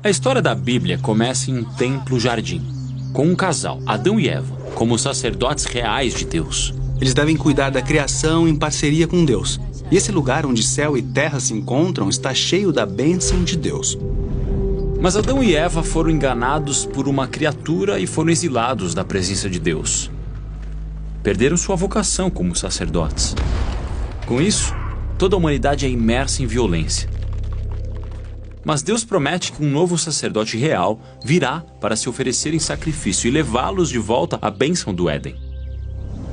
A história da Bíblia começa em um templo-jardim, com um casal, Adão e Eva, como sacerdotes reais de Deus. Eles devem cuidar da criação em parceria com Deus. E esse lugar onde céu e terra se encontram está cheio da bênção de Deus. Mas Adão e Eva foram enganados por uma criatura e foram exilados da presença de Deus. Perderam sua vocação como sacerdotes. Com isso, toda a humanidade é imersa em violência. Mas Deus promete que um novo sacerdote real virá para se oferecer em sacrifício e levá-los de volta à bênção do Éden.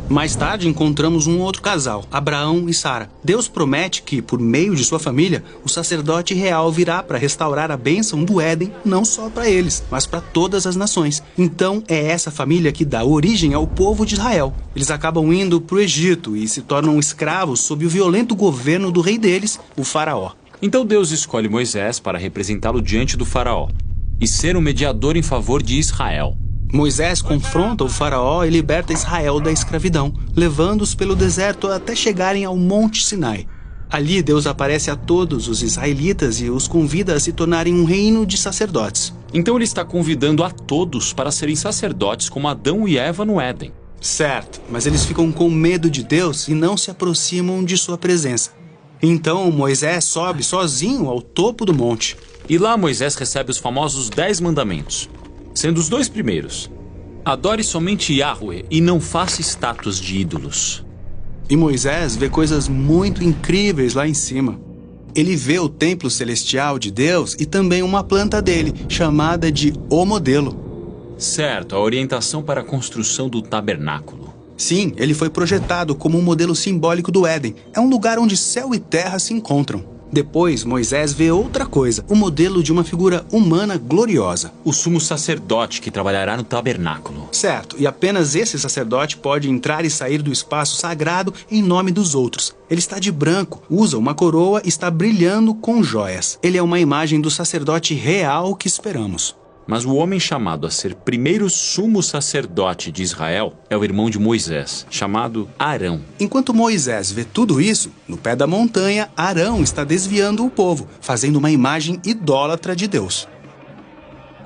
Mais tarde encontramos um outro casal, Abraão e Sara. Deus promete que, por meio de sua família, o sacerdote real virá para restaurar a bênção do Éden, não só para eles, mas para todas as nações. Então é essa família que dá origem ao povo de Israel. Eles acabam indo para o Egito e se tornam escravos sob o violento governo do rei deles, o faraó. Então Deus escolhe Moisés para representá-lo diante do faraó e ser um mediador em favor de Israel. Moisés confronta o faraó e liberta Israel da escravidão, levando-os pelo deserto até chegarem ao Monte Sinai. Ali Deus aparece a todos os israelitas e os convida a se tornarem um reino de sacerdotes. Então ele está convidando a todos para serem sacerdotes como Adão e Eva no Éden. Certo, mas eles ficam com medo de Deus e não se aproximam de sua presença. Então Moisés sobe sozinho ao topo do monte. E lá Moisés recebe os famosos 10 mandamentos. Sendo os 2 primeiros: adore somente Yahweh e não faça estátuas de ídolos. E Moisés vê coisas muito incríveis lá em cima. Ele vê o templo celestial de Deus e também uma planta dele, chamada de O Modelo. Certo, a orientação para a construção do tabernáculo. Sim, ele foi projetado como um modelo simbólico do Éden. É um lugar onde céu e terra se encontram. Depois, Moisés vê outra coisa, o modelo de uma figura humana gloriosa. O sumo sacerdote que trabalhará no tabernáculo. Certo, e apenas esse sacerdote pode entrar e sair do espaço sagrado em nome dos outros. Ele está de branco, usa uma coroa e está brilhando com joias. Ele é uma imagem do sacerdote real que esperamos. Mas o homem chamado a ser primeiro sumo sacerdote de Israel é o irmão de Moisés, chamado Arão. Enquanto Moisés vê tudo isso, no pé da montanha, Arão está desviando o povo, fazendo uma imagem idólatra de Deus.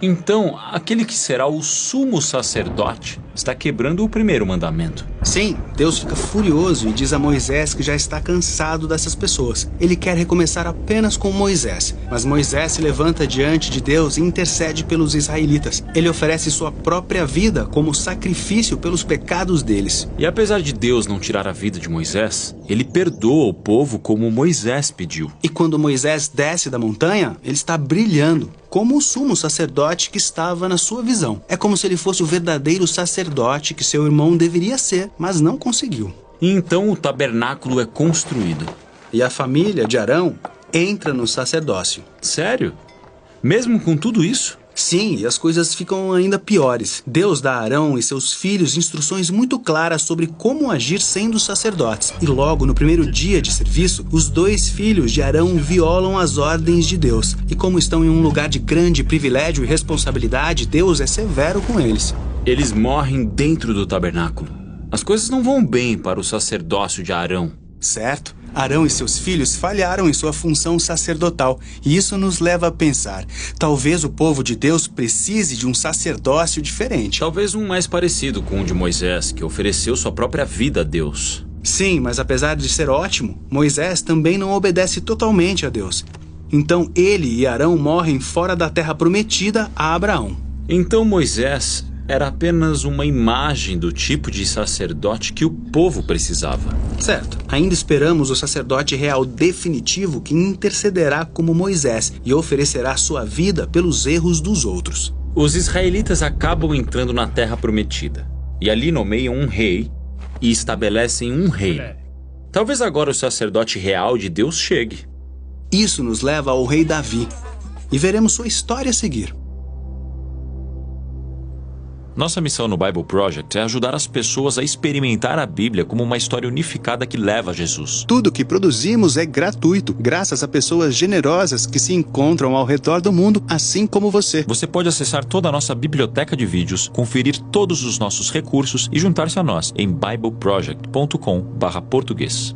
Então, aquele que será o sumo sacerdote está quebrando o primeiro mandamento. Sim, Deus fica furioso e diz a Moisés que já está cansado dessas pessoas. Ele quer recomeçar apenas com Moisés. Mas Moisés se levanta diante de Deus e intercede pelos israelitas. Ele oferece sua própria vida como sacrifício pelos pecados deles. E apesar de Deus não tirar a vida de Moisés, ele perdoa o povo como Moisés pediu. E quando Moisés desce da montanha, ele está brilhando, como o sumo sacerdote que estava na sua visão. É como se ele fosse o verdadeiro sacerdote que seu irmão deveria ser, mas não conseguiu. E então o tabernáculo é construído. E a família de Arão entra no sacerdócio. Sério? Mesmo com tudo isso? Sim, e as coisas ficam ainda piores. Deus dá a Arão e seus filhos instruções muito claras sobre como agir sendo sacerdotes. E logo no primeiro dia de serviço, os 2 filhos de Arão violam as ordens de Deus. E como estão em um lugar de grande privilégio e responsabilidade, Deus é severo com eles. Eles morrem dentro do tabernáculo. As coisas não vão bem para o sacerdócio de Arão. Certo. Arão e seus filhos falharam em sua função sacerdotal, e isso nos leva a pensar, talvez o povo de Deus precise de um sacerdócio diferente. Talvez um mais parecido com o de Moisés, que ofereceu sua própria vida a Deus. Sim, mas apesar de ser ótimo, Moisés também não obedece totalmente a Deus. Então ele e Arão morrem fora da terra prometida a Abraão. Então Moisés era apenas uma imagem do tipo de sacerdote que o povo precisava. Certo. Ainda esperamos o sacerdote real definitivo que intercederá como Moisés e oferecerá sua vida pelos erros dos outros. Os israelitas acabam entrando na terra prometida e ali nomeiam um rei e estabelecem um reino. Talvez agora o sacerdote real de Deus chegue. Isso nos leva ao rei Davi e veremos sua história a seguir. Nossa missão no Bible Project é ajudar as pessoas a experimentar a Bíblia como uma história unificada que leva a Jesus. Tudo que produzimos é gratuito, graças a pessoas generosas que se encontram ao redor do mundo, assim como você. Você pode acessar toda a nossa biblioteca de vídeos, conferir todos os nossos recursos e juntar-se a nós em bibleproject.com/português.